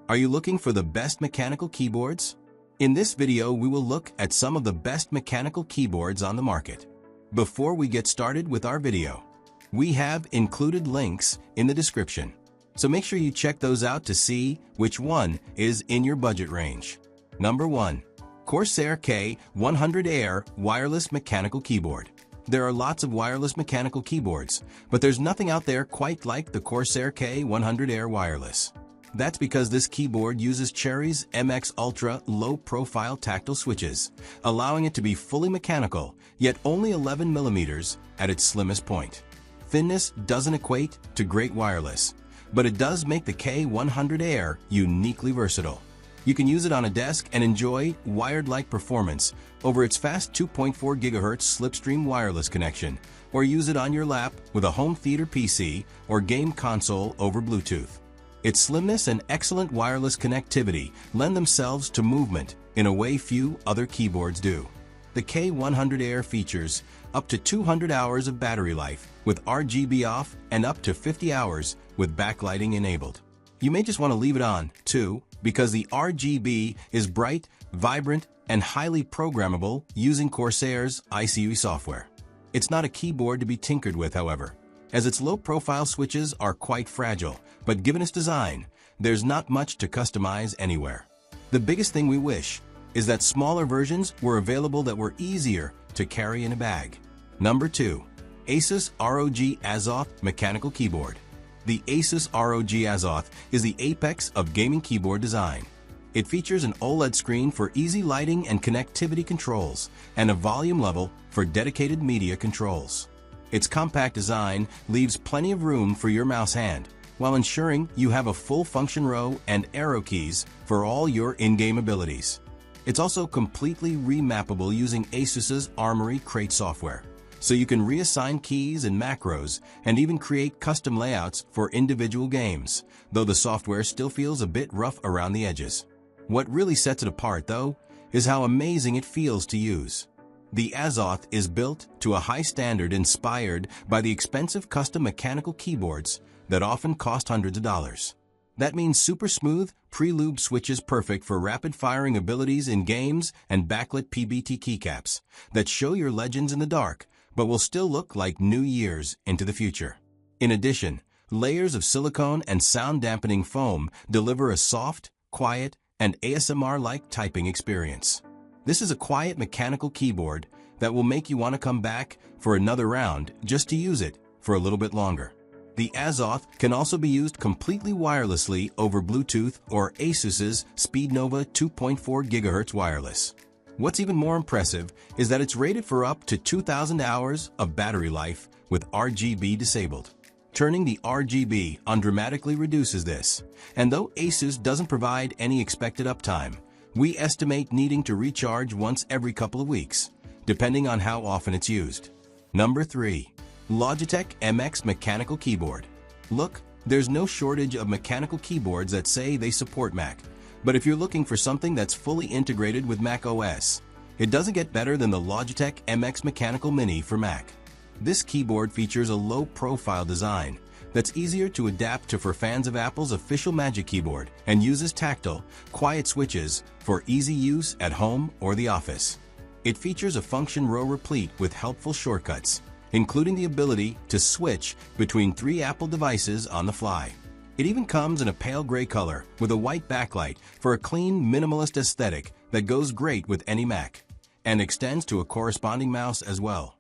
Are you looking for the best mechanical keyboards? In this video, we will look at some of the best mechanical keyboards on the market. Before we get started with our video, we have included links in the description, so make sure you check those out to see which one is in your budget range. Number 1. Corsair K100 Air Wireless Mechanical Keyboard. There are lots of wireless mechanical keyboards, but there's nothing out there quite like the Corsair K100 Air Wireless. That's because this keyboard uses Cherry's MX Ultra low-profile tactile switches, allowing it to be fully mechanical, yet only 11 millimeters at its slimmest point. Thinness doesn't equate to great wireless, but it does make the K100 Air uniquely versatile. You can use it on a desk and enjoy wired-like performance over its fast 2.4 GHz slipstream wireless connection, or use it on your lap with a home theater PC or game console over Bluetooth. Its slimness and excellent wireless connectivity lend themselves to movement in a way few other keyboards do. The K100 Air features up to 200 hours of battery life with RGB off and up to 50 hours with backlighting enabled. You may just want to leave it on, too, because the RGB is bright, vibrant, and highly programmable using Corsair's ASUS software. It's not a keyboard to be tinkered with, however, as its low-profile switches are quite fragile, but given its design, there's not much to customize anywhere. The biggest thing we wish is that smaller versions were available that were easier to carry in a bag. Number 2. ASUS ROG Azoth Mechanical Keyboard. The ASUS ROG Azoth is the apex of gaming keyboard design. It features an OLED screen for easy lighting and connectivity controls, and a volume level for dedicated media controls. Its compact design leaves plenty of room for your mouse hand, while ensuring you have a full function row and arrow keys for all your in-game abilities. It's also completely remappable using ASUS's Armory Crate software, so you can reassign keys and macros and even create custom layouts for individual games, though the software still feels a bit rough around the edges. What really sets it apart, though, is how amazing it feels to use. The Azoth is built to a high standard inspired by the expensive custom mechanical keyboards that often cost hundreds of dollars. That means super smooth, pre-lubed switches perfect for rapid-firing abilities in games and backlit PBT keycaps that show your legends in the dark, but will still look like new years into the future. In addition, layers of silicone and sound-dampening foam deliver a soft, quiet, and ASMR-like typing experience. This is a quiet mechanical keyboard that will make you want to come back for another round just to use it for a little bit longer. The Azoth can also be used completely wirelessly over Bluetooth or ASUS's SpeedNova 2.4 GHz wireless. What's even more impressive is that it's rated for up to 2,000 hours of battery life with RGB disabled. Turning the RGB on dramatically reduces this, and though ASUS doesn't provide any expected uptime, we estimate needing to recharge once every couple of weeks, depending on how often it's used. Number 3. Logitech MX Mechanical Keyboard. Look, there's no shortage of mechanical keyboards that say they support Mac, but if you're looking for something that's fully integrated with Mac OS, it doesn't get better than the Logitech MX Mechanical Mini for Mac. This keyboard features a low-profile design that's easier to adapt to for fans of Apple's official Magic Keyboard and uses tactile, quiet switches for easy use at home or the office. It features a function row replete with helpful shortcuts, including the ability to switch between 3 Apple devices on the fly. It even comes in a pale gray color with a white backlight for a clean, minimalist aesthetic that goes great with any Mac, and extends to a corresponding mouse as well.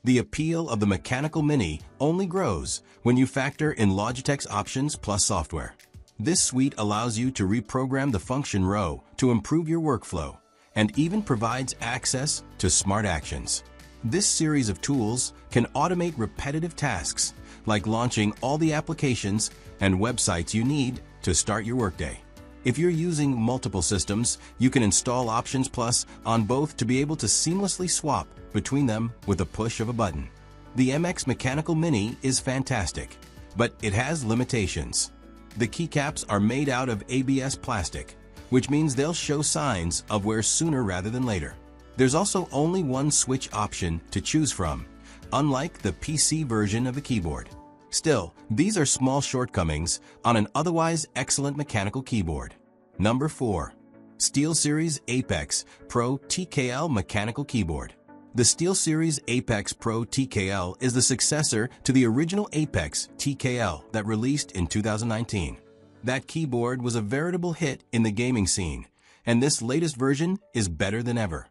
The appeal of the Mechanical Mini only grows when you factor in Logitech's Options Plus software. This suite allows you to reprogram the function row to improve your workflow, and even provides access to smart actions. This series of tools can automate repetitive tasks, like launching all the applications and websites you need to start your workday. If you're using multiple systems, you can install Options Plus on both to be able to seamlessly swap between them with a push of a button. The MX Mechanical Mini is fantastic, but it has limitations. The keycaps are made out of ABS plastic, which means they'll show signs of wear sooner rather than later. There's also only one switch option to choose from, unlike the PC version of the keyboard. Still, these are small shortcomings on an otherwise excellent mechanical keyboard. Number 4. Steelseries Apex Pro TKL Mechanical Keyboard. The Steelseries Apex Pro TKL is the successor to the original Apex TKL that released in 2019. That keyboard was a veritable hit in the gaming scene, and this latest version is better than ever,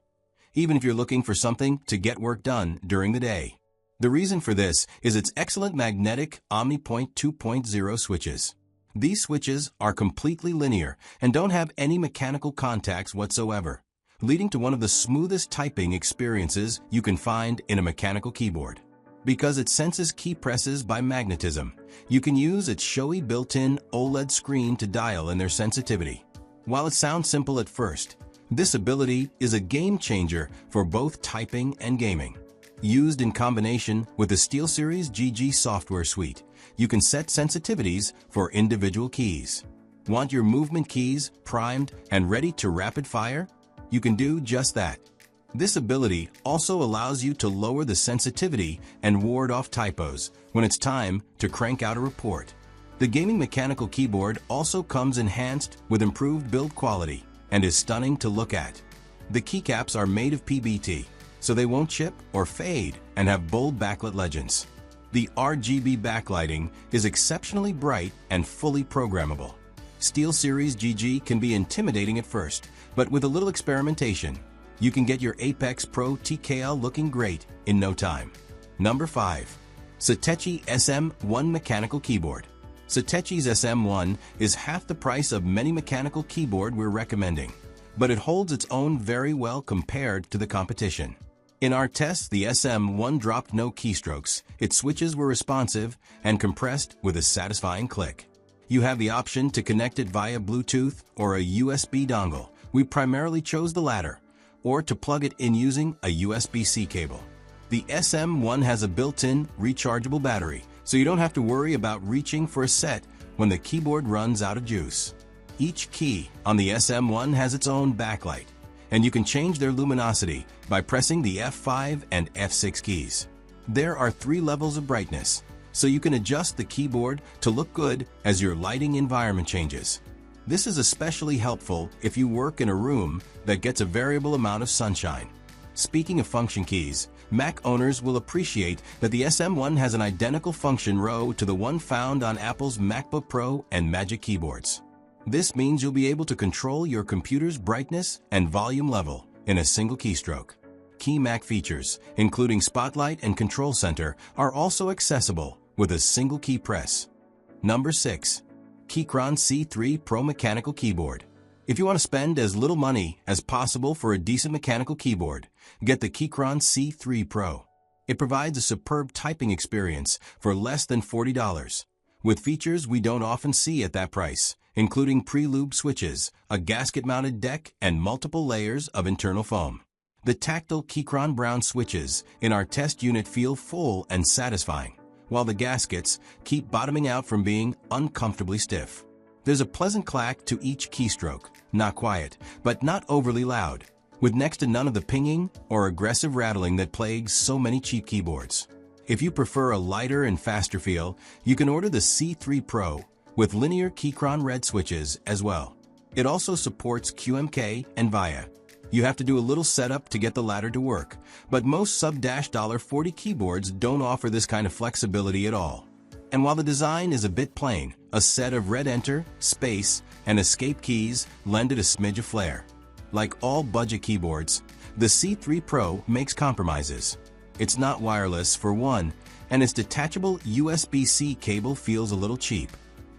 even if you're looking for something to get work done during the day. The reason for this is its excellent magnetic OmniPoint 2.0 switches. These switches are completely linear and don't have any mechanical contacts whatsoever, leading to one of the smoothest typing experiences you can find in a mechanical keyboard. Because it senses key presses by magnetism, you can use its showy built-in OLED screen to dial in their sensitivity. While it sounds simple at first, this ability is a game changer for both typing and gaming. Used in combination with the Steelseries GG software suite, you can set sensitivities for individual keys. Want your movement keys primed and ready to rapid fire? You can do just that. This ability also allows you to lower the sensitivity and ward off typos when it's time to crank out a report. The gaming mechanical keyboard also comes enhanced with improved build quality and is stunning to look at. The keycaps are made of PBT, so they won't chip or fade and have bold backlit legends. The RGB backlighting is exceptionally bright and fully programmable. Steelseries GG can be intimidating at first, but with a little experimentation, you can get your Apex Pro TKL looking great in no time. Number 5. Satechi SM1 Mechanical Keyboard. Satechi's SM1 is half the price of many mechanical keyboard we're recommending, but it holds its own very well compared to the competition. In our tests, the SM1 dropped no keystrokes, its switches were responsive and compressed with a satisfying click. You have the option to connect it via Bluetooth or a USB dongle. We primarily chose the latter, or to plug it in using a USB-C cable. The SM1 has a built-in rechargeable battery, so you don't have to worry about reaching for a set when the keyboard runs out of juice. Each key on the SM1 has its own backlight, and you can change their luminosity by pressing the F5 and F6 keys. There are 3 levels of brightness, so you can adjust the keyboard to look good as your lighting environment changes. This is especially helpful if you work in a room that gets a variable amount of sunshine. Speaking of function keys, Mac owners will appreciate that the SM1 has an identical function row to the one found on Apple's MacBook Pro and Magic keyboards. This means you'll be able to control your computer's brightness and volume level in a single keystroke. Key Mac features, including Spotlight and Control Center, are also accessible with a single key press. Number 6. Keychron C3 Pro Mechanical Keyboard. If you want to spend as little money as possible for a decent mechanical keyboard, get the Keychron C3 Pro. It provides a superb typing experience for less than $40, with features we don't often see at that price, including pre-lube switches, a gasket-mounted deck, and multiple layers of internal foam. The tactile Keychron brown switches in our test unit feel full and satisfying, while the gaskets keep bottoming out from being uncomfortably stiff. There's a pleasant clack to each keystroke, not quiet, but not overly loud, with next to none of the pinging or aggressive rattling that plagues so many cheap keyboards. If you prefer a lighter and faster feel, you can order the C3 Pro with linear Keychron red switches as well. It also supports QMK and VIA. You have to do a little setup to get the latter to work, but most sub-$40 keyboards don't offer this kind of flexibility at all. And while the design is a bit plain, a set of red enter, space, and escape keys lend it a smidge of flair. Like all budget keyboards, the C3 Pro makes compromises. It's not wireless for one, and its detachable USB-C cable feels a little cheap.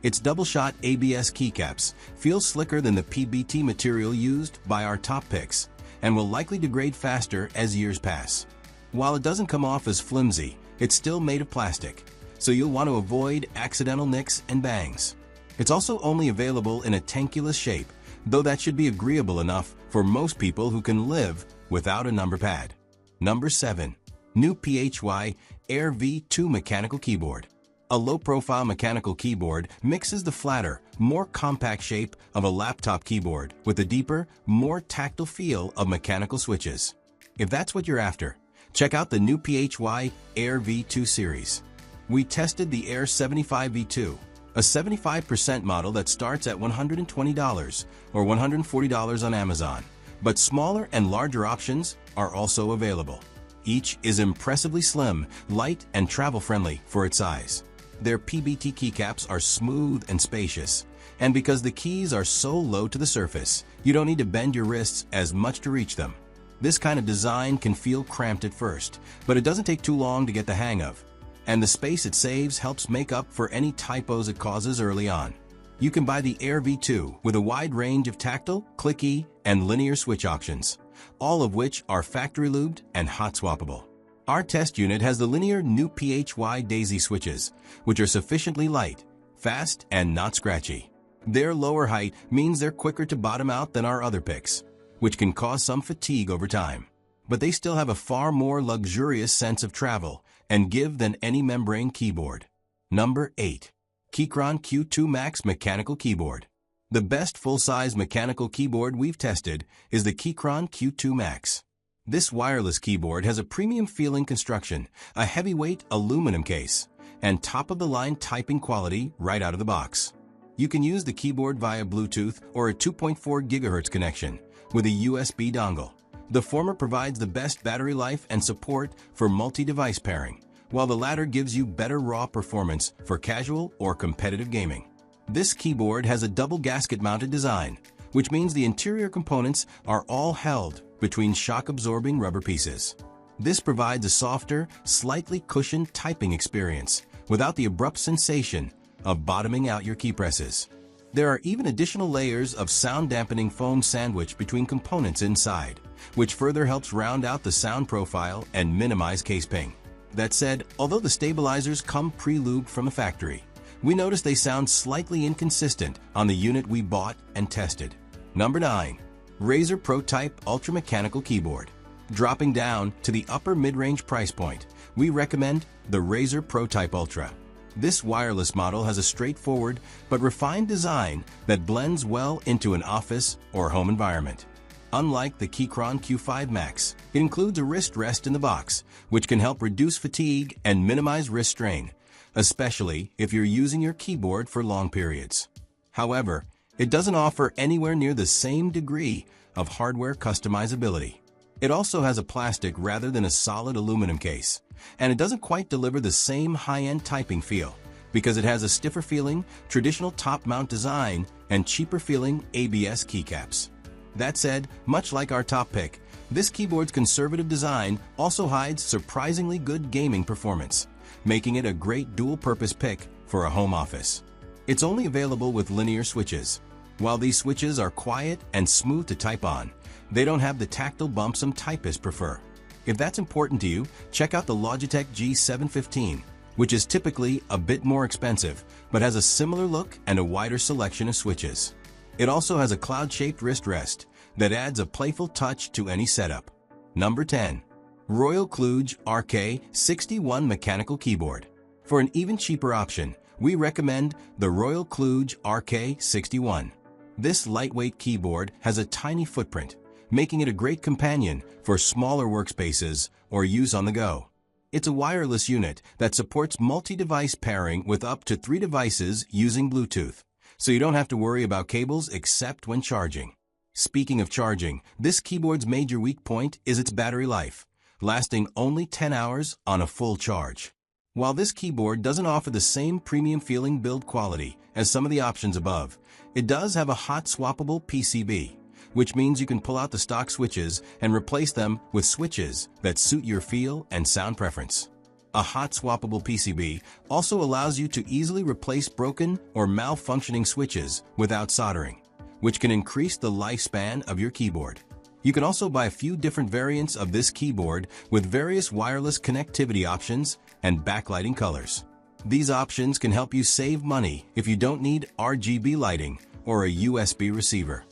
Its double-shot ABS keycaps feel slicker than the PBT material used by our top picks, and will likely degrade faster as years pass. While it doesn't come off as flimsy, it's still made of plastic, so you'll want to avoid accidental nicks and bangs. It's also only available in a tankulous shape, though that should be agreeable enough for most people who can live without a number pad. Number 7. NuPhy Air V2 Mechanical Keyboard. A low-profile mechanical keyboard mixes the flatter, more compact shape of a laptop keyboard with the deeper, more tactile feel of mechanical switches. If that's what you're after, check out the NuPhy Air V2 series. We tested the Air 75 V2, a 75% model that starts at $120 or $140 on Amazon, but smaller and larger options are also available. Each is impressively slim, light, and travel-friendly for its size. Their PBT keycaps are smooth and spacious, and because the keys are so low to the surface, you don't need to bend your wrists as much to reach them. This kind of design can feel cramped at first, but it doesn't take too long to get the hang of. And the space it saves helps make up for any typos it causes early on. You can buy the Air V2 with a wide range of tactile, clicky, and linear switch options, all of which are factory lubed and hot swappable. Our test unit has the linear NuPhy daisy switches, which are sufficiently light, fast, and not scratchy. Their lower height means they're quicker to bottom out than our other picks, which can cause some fatigue over time. But they still have a far more luxurious sense of travel and give than any membrane keyboard. Number 8. Keychron Q2 Max Mechanical Keyboard. The best full-size mechanical keyboard we've tested is the Keychron Q2 Max. This wireless keyboard has a premium-feeling construction, a heavyweight aluminum case, and top-of-the-line typing quality right out of the box. You can use the keyboard via Bluetooth or a 2.4 GHz connection with a USB dongle. The former provides the best battery life and support for multi-device pairing, while the latter gives you better raw performance for casual or competitive gaming. This keyboard has a double gasket-mounted design, which means the interior components are all held between shock-absorbing rubber pieces. This provides a softer, slightly cushioned typing experience without the abrupt sensation of bottoming out your key presses. There are even additional layers of sound-dampening foam sandwiched between components inside, which further helps round out the sound profile and minimize case ping. That said, although the stabilizers come pre-lubed from the factory, we noticed they sound slightly inconsistent on the unit we bought and tested. Number 9. Razer Pro-Type Ultra Mechanical Keyboard. Dropping down to the upper mid-range price point, we recommend the Razer Pro-Type Ultra. This wireless model has a straightforward but refined design that blends well into an office or home environment. Unlike the Keychron Q5 Max, it includes a wrist rest in the box, which can help reduce fatigue and minimize wrist strain, especially if you're using your keyboard for long periods. However, it doesn't offer anywhere near the same degree of hardware customizability. It also has a plastic rather than a solid aluminum case, and it doesn't quite deliver the same high-end typing feel because it has a stiffer-feeling, traditional top-mount design and cheaper-feeling ABS keycaps. That said, much like our top pick, this keyboard's conservative design also hides surprisingly good gaming performance, making it a great dual-purpose pick for a home office. It's only available with linear switches. While these switches are quiet and smooth to type on, they don't have the tactile bump some typists prefer. If that's important to you, check out the Logitech G715, which is typically a bit more expensive, but has a similar look and a wider selection of switches. It also has a cloud-shaped wrist rest that adds a playful touch to any setup. Number 10. Royal KLUDGE RK61 Mechanical Keyboard. For an even cheaper option, we recommend the Royal KLUDGE RK61. This lightweight keyboard has a tiny footprint, making it a great companion for smaller workspaces or use on the go. It's a wireless unit that supports multi-device pairing with up to 3 devices using Bluetooth, so you don't have to worry about cables except when charging. Speaking of charging, this keyboard's major weak point is its battery life, lasting only 10 hours on a full charge. While this keyboard doesn't offer the same premium-feeling build quality as some of the options above, it does have a hot swappable PCB, which means you can pull out the stock switches and replace them with switches that suit your feel and sound preference. A hot swappable PCB also allows you to easily replace broken or malfunctioning switches without soldering, which can increase the lifespan of your keyboard. You can also buy a few different variants of this keyboard with various wireless connectivity options and backlighting colors. These options can help you save money if you don't need RGB lighting or a USB receiver.